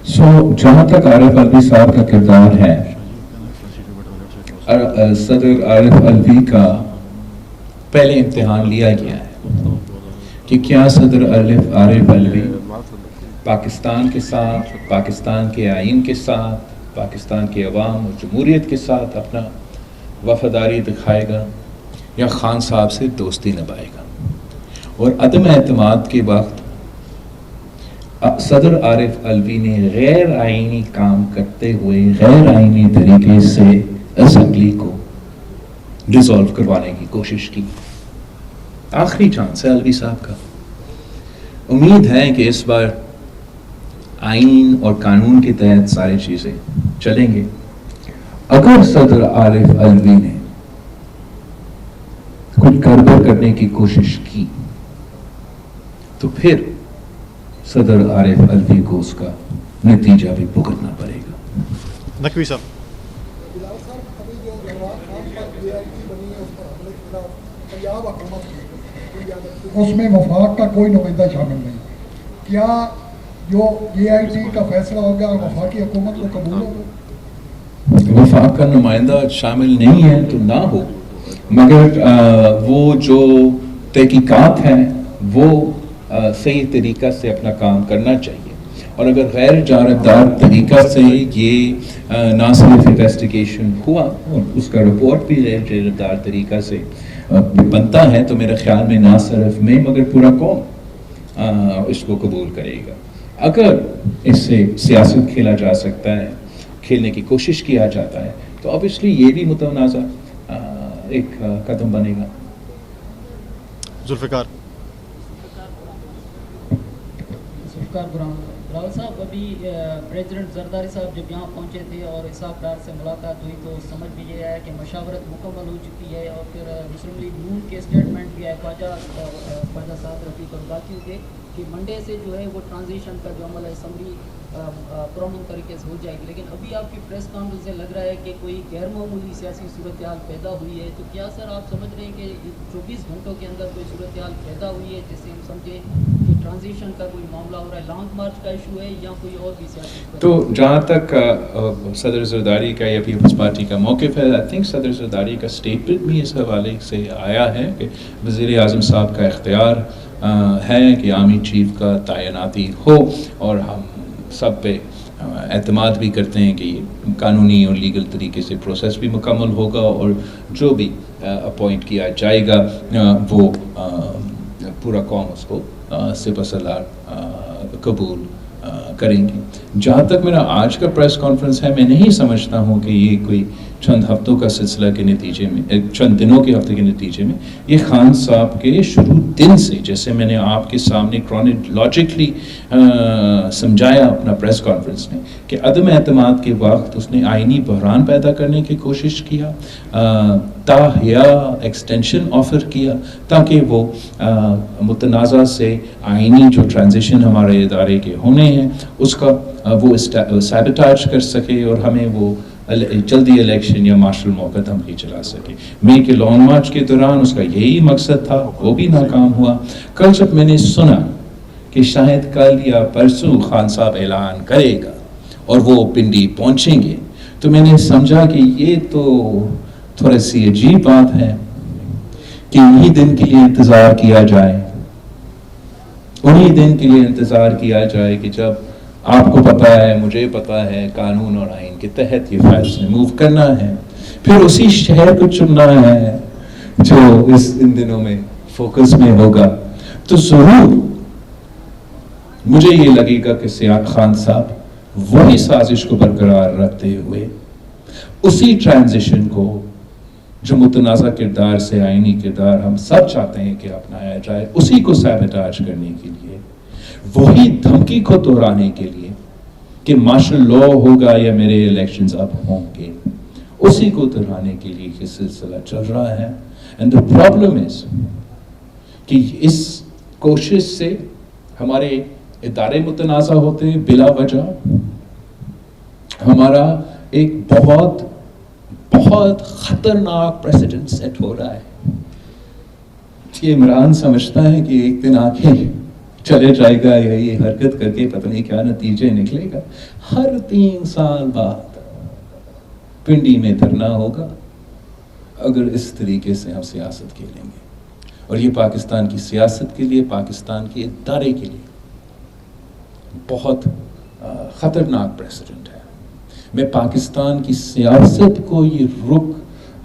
जहाँ तक आरिफ अलवी साहब का किरदार है, सदर आरिफ अलवी का पहले इम्तिहान लिया गया है कि क्या सदर आरिफ अलवी पाकिस्तान के साथ, पाकिस्तान के आइन के साथ, पाकिस्तान के अवाम और जमहूरियत के साथ अपना वफादारी दिखाएगा या खान साहब से दोस्ती निभाएगा। और अदम एतमाद के वक्त सदर आरिफ अलवी ने गैर आइनी काम करते हुए गैर आइनी तरीके से असेंबली को डिसॉल्व करवाने की कोशिश की। आखिरी चांस है अलवी साहब का। उम्मीद है कि इस बार आइन और कानून के तहत सारी चीजें चलेंगे। अगर सदर आरिफ अलवी ने कुछ गड़बड़ करने की कोशिश की तो फिर सदर आरिफ अलवी को उसका नतीजा भी भुगतना पड़ेगा। नकवी साहब, उसमें वफाक का कोई नुमाइंदा शामिल नहीं। क्या जो AIT का फैसला होगा वफाकी हुकूमत को कबूल होगा? वफाक का नुमाइंदा शामिल नहीं है तो ना हो, मगर वो जो तहकीकात हैं वो सही तरीका से अपना काम करना चाहिए। और अगर गैर जानबदार तरीका से ये ना सिर्फ इन्वेस्टिगेशन हुआ और उसका रिपोर्ट भी गैर जानबदार तरीका से बनता है तो मेरे ख्याल में ना सिर्फ मैं मगर पूरा कौम इसको कबूल करेगा। अगर इससे सियासत खेला जा सकता है, खेलने की कोशिश किया जाता है तो ऑब्वियसली ये भी मुतनाज़ा एक कदम बनेगा। जुल्फ़िकार रावल साहब, अभी प्रेसिडेंट जरदारी साहब जब यहाँ पहुँचे थे और इसाक डार से मुलाकात हुई तो समझ में ये आया कि मशावरत मुकम्मल हो चुकी है और फिर मुस्लिम लीग नून के स्टेटमेंट भी आए ख्वाजा साहब रफीक और बाकी के कि मंडे से जो है वो ट्रांजिशन का जो अमल है असम्बली पुरअमन तरीके से हो जाएगी। लेकिन अभी आपकी प्रेस कॉन्फ्रेंस से लग रहा है कि कोई गैर मामूली सियासी सूरत हाल पैदा हुई है। तो क्या सर आप समझ रहे हैं कि 24 घंटों के अंदर कोई सूरत हाल पैदा हुई है जिससे हम समझें कि ट्रांजिशन का कोई मामला हो रहा है, लॉन्ग मार्च का इशू है या कोई और भी सियासी? तो जहाँ तक सदर जरदारी का या पीपल्स पार्टी का मौक़िफ़ है, आई थिंक सदर जरदारी का स्टेटमेंट भी इस हवाले से आया है कि वज़ीर आज़म साहब का इख्तियार है कि आर्मी चीफ का तैनाती हो और हम सब पे एतमाद भी करते हैं कि कानूनी और लीगल तरीके से प्रोसेस भी मुकम्मल होगा और जो भी अपॉइंट किया जाएगा वो पूरा कौम उसको सिपहसालार कबूल करेंगे। जहाँ तक मेरा आज का प्रेस कॉन्फ्रेंस है, मैं नहीं समझता हूँ कि ये कोई चंद हफ्तों का सिलसिला के नतीजे में, चंद दिनों के हफ्ते के नतीजे में, ये खान साहब के शुरू दिन से, जैसे मैंने आपके सामने क्रोनोलॉजिकली समझाया अपना प्रेस कॉन्फ्रेंस में कि अदम एतमाद के वक्त उसने आइनी बहरान पैदा करने की कोशिश किया, ताहिया एक्सटेंशन ऑफ़र किया ताकि वो मुतनाज़ा से आइनी जो ट्रांजिशन हमारे इदारे के होने हैं उसका वो सैबोटाज कर सके और हमें वो जल्दी इलेक्शन या मार्शल मुक़द्दम ही चला सके। मई के लॉन्ग मार्च के दौरान उसका यही मकसद था, वो भी नाकाम हुआ। कल जब मैंने सुना कि शायद कल या परसों खान साहब ऐलान करेगा और वो पिंडी पहुंचेंगे तो मैंने समझा कि ये तो थोड़ी सी अजीब बात है कि उन्हीं दिन के लिए इंतज़ार किया जाए, उन्हीं दिन के लिए इंतज़ार किया जाए कि जब आपको पता है, मुझे पता है, कानून और आइन के तहत ये फैसले मूव करना है, फिर उसी शहर को चुनना है जो इन दिनों में फोकस में होगा। तो जरूर मुझे ये लगेगा कि सियाद खान साहब वही साजिश को बरकरार रखते हुए उसी ट्रांजिशन को जो मुतनाज़ा किरदार से आइनी किरदार हम सब चाहते हैं कि अपनाया जाए, उसी को सैबोटाज करने के लिए, वही धमकी को दोहराने के लिए कि मार्शल लॉ होगा या मेरे इलेक्शंस अब होंगे, उसी को दोहराने के लिए ये सिलसिला चल रहा है। एंड द प्रॉब्लम इज कि इस कोशिश से हमारे इदारे मुतनाज़ा होते हैं बिला वजह। हमारा एक बहुत बहुत खतरनाक प्रेसिडेंट सेट हो रहा है। ये इमरान समझता है कि एक दिन आके चले जाएगा या ये हरकत करके पता नहीं क्या नतीजे निकलेगा। हर 3 साल बाद पिंडी में धरना होगा अगर इस तरीके से हम सियासत खेलेंगे। और ये पाकिस्तान की सियासत के लिए, पाकिस्तान के इदारे के लिए बहुत ख़तरनाक प्रेसिडेंट है। मैं पाकिस्तान की सियासत को ये रुख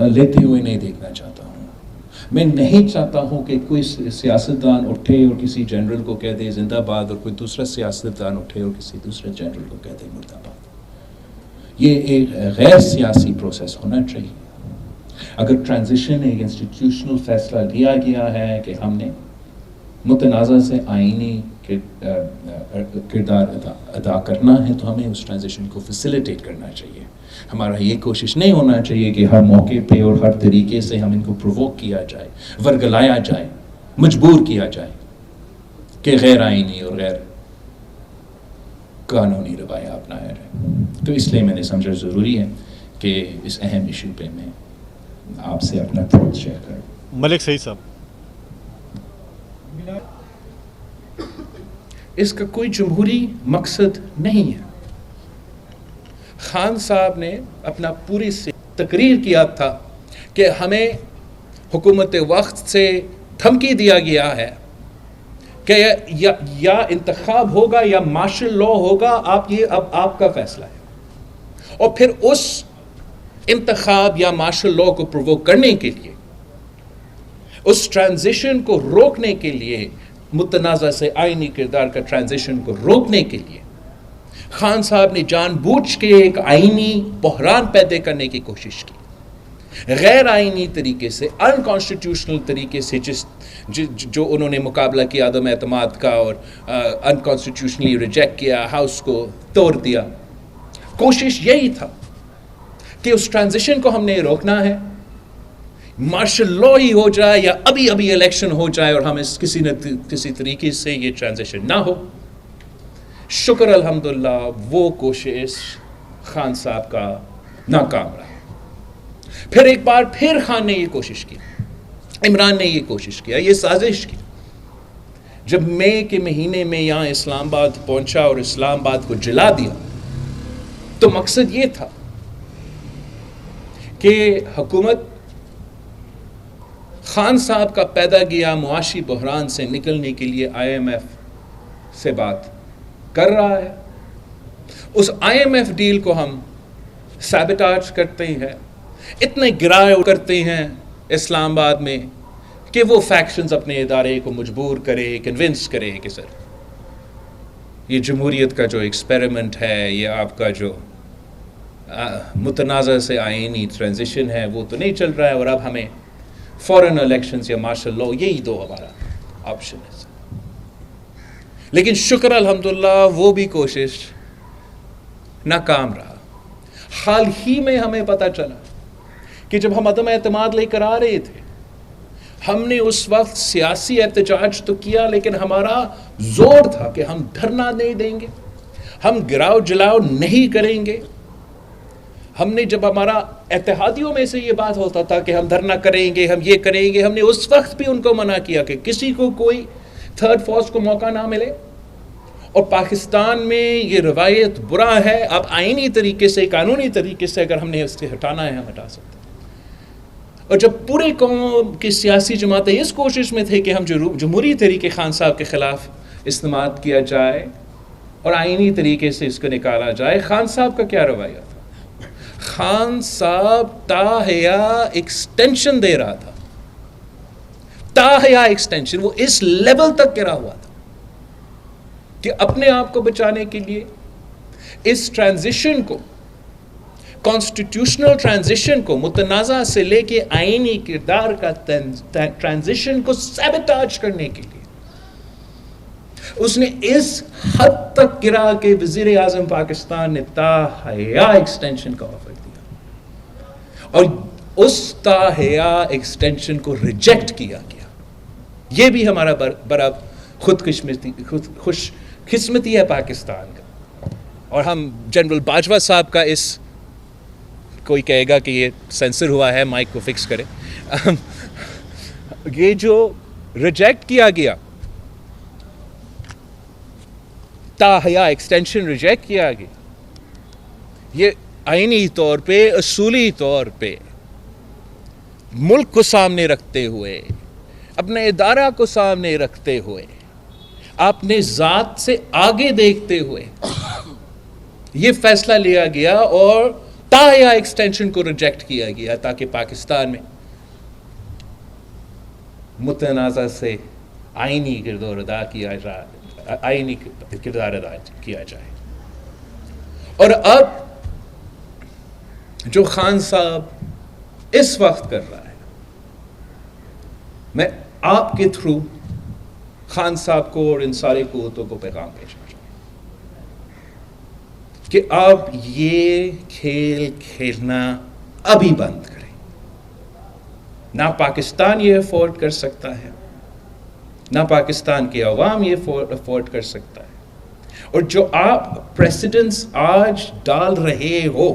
लेते हुए नहीं देखना चाहता हूँ। मैं नहीं चाहता हूँ कि कोई सियासतदान उठे और किसी जनरल को कह दे जिंदाबाद, और कोई दूसरा सियासतदान उठे और किसी दूसरे जनरल को कह दे मुर्दाबाद। ये एक गैर सियासी प्रोसेस होना चाहिए। अगर ट्रांजिशन एक इंस्टीट्यूशनल फैसला लिया गया है कि हमने मुतनाज़ा से आईनी किरदार अदा करना है, तो हमें उस ट्रांजिशन को फैसिलिटेट करना चाहिए। हमारा ये कोशिश नहीं होना चाहिए कि हर मौके पे और हर तरीके से हम इनको प्रोवोक किया जाए, वर्गलाया जाए, मजबूर किया जाए कि गैर आईनी और गैर कानूनी रवाया अपनाया जाए। तो इसलिए मैंने समझा ज़रूरी है कि इस अहम इशू पे मैं आपसे अपना थॉट शेयर करूं। मलिक सईद साहब, इसका कोई जमहूरी मकसद नहीं है। खान साहब ने अपना पूरी से तकरीर किया था कि हमें हुकूमत वक्त से धमकी दिया गया है कि या इंतखाब होगा या मार्शल लॉ होगा, आप ये अब आपका फैसला है। और फिर उस इंतखाब या मार्शल लॉ को प्रोवोक करने के लिए, उस ट्रांजिशन को रोकने के लिए, मुतनाज़ा से आईनी किरदार का ट्रांजिशन को रोकने के लिए खान साहब ने जानबूझ के एक आईनी बहरान पैदा करने की कोशिश की। गैर आईनी तरीके से, अनकॉन्स्टिट्यूशनल तरीके से जो उन्होंने मुकाबला किया आदम एतमाद का और अनकॉन्स्टिट्यूशनली रिजेक्ट किया, हाउस को तोड़ दिया। कोशिश यही था कि उस ट्रांजिशन को हमने रोकना है, मार्शल लॉ ही हो जाए या अभी अभी इलेक्शन हो जाए और हम इस किसी तरीके से ये ट्रांजिशन ना हो। शुक्र अल्हम्दुलिल्लाह वो कोशिश खान साहब का नाकाम रहा। फिर एक बार फिर खान ने ये कोशिश की, इमरान ने ये कोशिश किया, ये साजिश की। जब मई के महीने में यहाँ इस्लामाबाद पहुंचा और इस्लामाबाद को जला दिया, तो मकसद ये था कि हुकूमत खान साहब का पैदा किया मुआशी बहरान से निकलने के लिए IMF से बात कर रहा है। उस IMF डील को हम सैबोटाज करते हैं, इतने गिराए करते हैं इस्लामाबाद में कि वो फैक्शंस अपने इदारे को मजबूर करे, कन्विंस करे कि सर ये जमहूरियत का जो एक्सपेरिमेंट है, ये आपका जो मुतनाज़ा से आईनी ट्रांजिशन है, वो तो नहीं चल रहा है और अब हमें फॉरेन इलेक्शंस या मार्शल लॉ, यही दो हमारा ऑप्शन है। लेकिन शुक्र अल्हम्दुलिल्लाह वो भी कोशिश नाकाम रहा। हाल ही में हमें पता चला कि जब हम अदम एतमाद लेकर आ रहे थे, हमने उस वक्त सियासी एहतजाज तो किया, लेकिन हमारा जोर था कि हम धरना नहीं देंगे, हम गिराव जलाव नहीं करेंगे। हमने जब हमारा इत्तेहादियों में से ये बात होता था कि हम धरना करेंगे, हम ये करेंगे, हमने उस वक्त भी उनको मना किया कि किसी को कोई थर्ड फोर्स को मौका ना मिले। और पाकिस्तान में ये रवायत बुरा है, अब आईनी तरीके से, कानूनी तरीके से अगर हमने इससे हटाना है, हम हटा सकते हैं। और जब पूरे कौम की सियासी जमातें इस कोशिश में थे कि हम जमहूरी तरीके खान साहब के ख़िलाफ़ इस्तेमाल किया जाए और आईनी तरीके से इसको निकाला जाए, खान साहब का क्या रवैया था? खान साहब ताहया एक्सटेंशन दे रहा था, ताहया एक्सटेंशन। वो इस लेवल तक गिरा हुआ था कि अपने आप को बचाने के लिए इस ट्रांजिशन को, कॉन्स्टिट्यूशनल ट्रांजिशन को, मुतनाज़ा से लेके आईनी किरदार का ट्रांजिशन को सैबोटाज करने के लिए उसने इस हद तक गिरा कि वज़ीर आज़म पाकिस्तान ने ताहया एक्सटेंशन का ऑफर दिया और उस ताहया एक्सटेंशन को रिजेक्ट किया गया। ये भी हमारा बड़ा खुशकिस्मती है पाकिस्तान का। और हम जनरल बाजवा साहब का इस, कोई कहेगा कि ये सेंसर हुआ है, माइक को फिक्स करें, ये जो रिजेक्ट किया गया تاحیا ایکسٹینشن ریجیکٹ کیا گیا. یہ آئینی طور پہ، اصولی طور پہ ملک کو سامنے رکھتے ہوئے، اپنے ادارہ کو سامنے رکھتے ہوئے، اپنے ذات سے آگے دیکھتے ہوئے یہ فیصلہ لیا گیا اور تاحیا ایکسٹینشن کو ریجیکٹ کیا گیا تاکہ پاکستان میں متنازع سے آئینی کردار ادا کیا جائے، آئینی کردار ادا کیا جائے. اور اب جو خان صاحب اس وقت کر رہا ہے، میں آپ کے تھرو خان صاحب کو اور ان سارے قوتوں کو پیغام بھیجنا چاہتا ہوں کہ آپ یہ کھیل کھیلنا ابھی بند کریں. نہ پاکستان یہ افورڈ کر سکتا ہے، نہ پاکستان کے عوام یہ افورڈ کر سکتا ہے. اور جو آپ پریسیڈنٹس آج ڈال رہے ہو،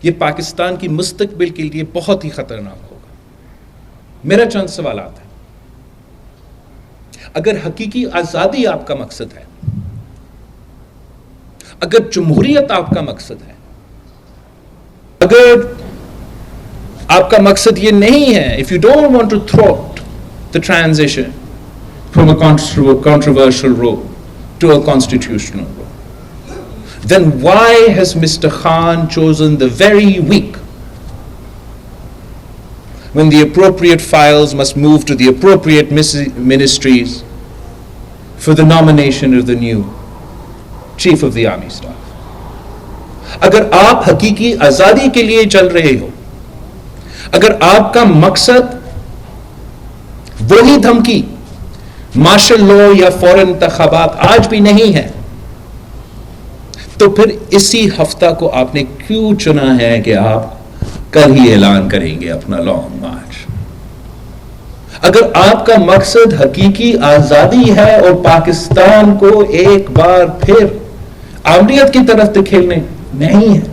یہ پاکستان کی مستقبل کے لیے بہت ہی خطرناک ہوگا. میرا چند سوالات ہیں. اگر حقیقی آزادی آپ کا مقصد ہے، اگر جمہوریت آپ کا مقصد ہے، اگر آپ کا مقصد یہ نہیں ہے، if you don't want to thwart the transition from a controversial role to a constitutional role, then why has Mr. Khan chosen the very week when the appropriate files must move to the appropriate ministries for the nomination of the new Chief of the Army Staff? اگر آپ حقیقی آزادی کے لیے چل رہے ہو، اگر آپ کا مقصد وہی دھمکی مارشل لا یا فوراً انتخابات آج بھی نہیں ہے، تو پھر اسی ہفتہ کو آپ نے کیوں چنا ہے کہ آپ کل ہی اعلان کریں گے اپنا لانگ مارچ؟ اگر آپ کا مقصد حقیقی آزادی ہے اور پاکستان کو ایک بار پھر آمریت کی طرف دھکیلنے نہیں ہے،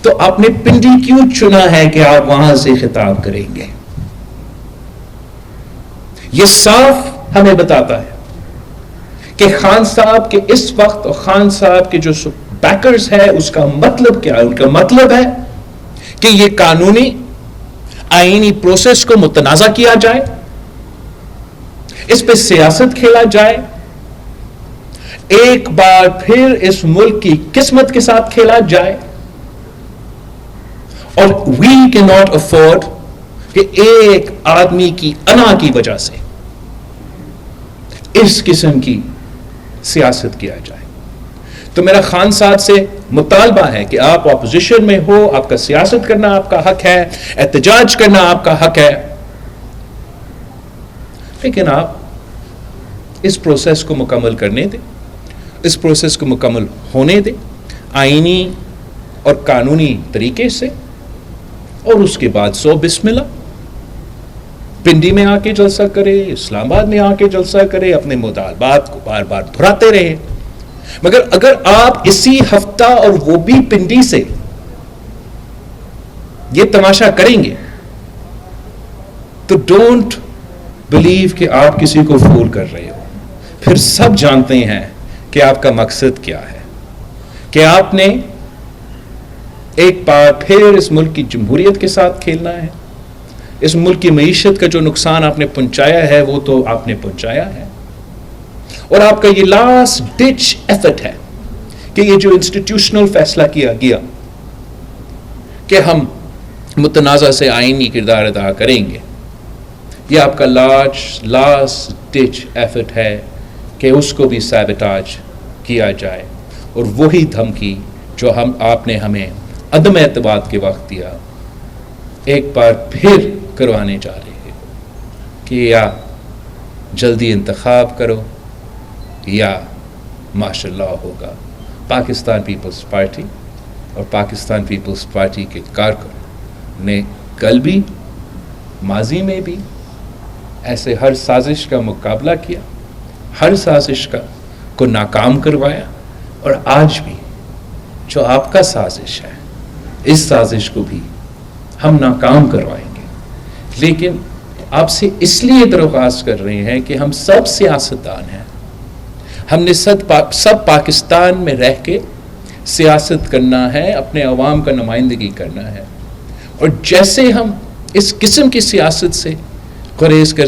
تو آپ نے پنڈی کیوں چنا ہے کہ آپ وہاں سے خطاب کریں گے؟ یہ صاف ہمیں بتاتا ہے کہ خان صاحب کے اس وقت اور خان صاحب کے جو بیکرز ہے اس کا مطلب کیا ہے. ان کا مطلب ہے کہ یہ قانونی آئینی پروسیس کو متنازع کیا جائے، اس پہ سیاست کھیلا جائے، ایک بار پھر اس ملک کی قسمت کے ساتھ کھیلا جائے. اور we cannot afford کہ ایک آدمی کی انا کی وجہ سے اس قسم کی سیاست کیا جائے. تو میرا خان صاحب سے مطالبہ ہے کہ آپ اپوزیشن میں ہو، آپ کا سیاست کرنا آپ کا حق ہے، احتجاج کرنا آپ کا حق ہے، لیکن آپ اس پروسیس کو مکمل کرنے دیں، اس پروسیس کو مکمل ہونے دیں آئینی اور قانونی طریقے سے. اور اس کے بعد بسم اللہ پنڈی میں آ کے جلسہ کرے، اسلام آباد میں آ کے جلسہ کرے، اپنے مطالبات کو بار بار دہراتے رہے. مگر اگر آپ اسی ہفتہ اور وہ بھی پنڈی سے یہ تماشا کریں گے تو ڈونٹ بلیو کہ آپ کسی کو فول کر رہے ہو. پھر سب جانتے ہیں کہ آپ کا مقصد کیا ہے، کہ آپ نے ایک بار پھر اس ملک کی جمہوریت کے ساتھ کھیلنا ہے. اس ملک کی معیشت کا جو نقصان آپ نے پہنچایا ہے وہ تو آپ نے پہنچایا ہے، اور آپ کا یہ لاسٹ ڈچ ایفرٹ ہے کہ یہ جو انسٹیٹیوشنل فیصلہ کیا گیا کہ ہم متنازع سے آئینی کردار ادا کریں گے، یہ آپ کا لاسٹ ڈچ ایفرٹ ہے کہ اس کو بھی سیبوٹاج کیا جائے. اور وہی دھمکی جو آپ نے ہمیں عدم اعتماد کے وقت دیا، ایک بار پھر کروانے جا رہے ہیں کہ یا جلدی انتخاب کرو یا مارشل لا ہوگا. پاکستان پیپلز پارٹی اور پاکستان پیپلز پارٹی کے کارکن نے کل بھی، ماضی میں بھی ایسے ہر سازش کا مقابلہ کیا، ہر سازش کو ناکام کروایا، اور آج بھی جو آپ کا سازش ہے اس سازش کو بھی ہم ناکام کروائیں گے. لیکن آپ سے اس لیے درخواست کر رہے ہیں کہ ہم سب سیاستدان ہیں، ہم نے سب پاکستان میں رہ کے سیاست کرنا ہے, اپنے عوام کا نمائندگی کرنا ہے, اور جیسے ہم اس قسم کی سیاست سے گریز کر